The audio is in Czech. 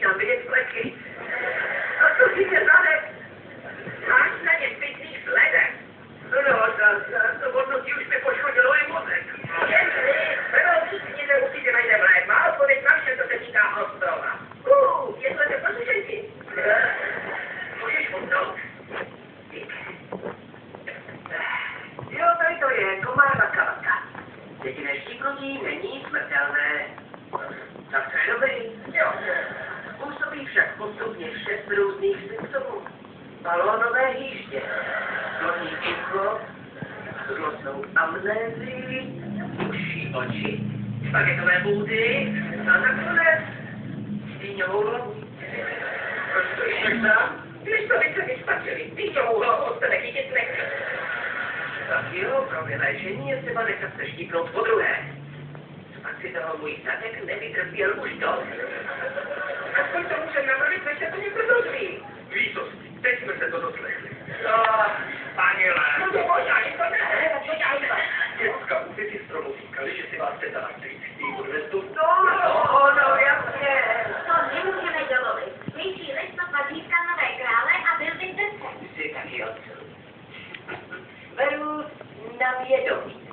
začínám vidět fleky. A co si mě zadek? Máš na ně pitných sledek. No, to hodnotí už mi poškodilo i mozek. Nic se určitě najdeme lék. Má odpověď na vše, co se týká ostrova. Jestli to poslušenci. Můžeš mutnout. Jo, tady to je komárna kavaka. Jediné štípnutí není smrtelné. Tak to je dobrý. Jo. Působí však postupně 6 různých symptomů. Balónové hýště, horní ucho, zlostnou amnézii, uší oči, špagetové bůdy a nakonec stíňovou hlavu. Proč to jsi sám? Když to více vyspatřili, stíňovou hlavu od tebe chytit nechci. Tak jo, pro vyléčení je třeba nechat se štípnout podruhé. Pak si toho můj zadek nevytrpěl už dost. Aspoň to můžeme napravit, než se to někdo dozví. Lítosti, teď jsme se to doslechli. Paněle. No to možná, je to ne, co dělají to? Děcka, už si stromu říkali, že si vás teta na střící odvezu. No, jasně. To nemůžeme dovolit. Nejší listopad získal nové krále a byl bych 10. Jsi taky otců. Beru na vědomí.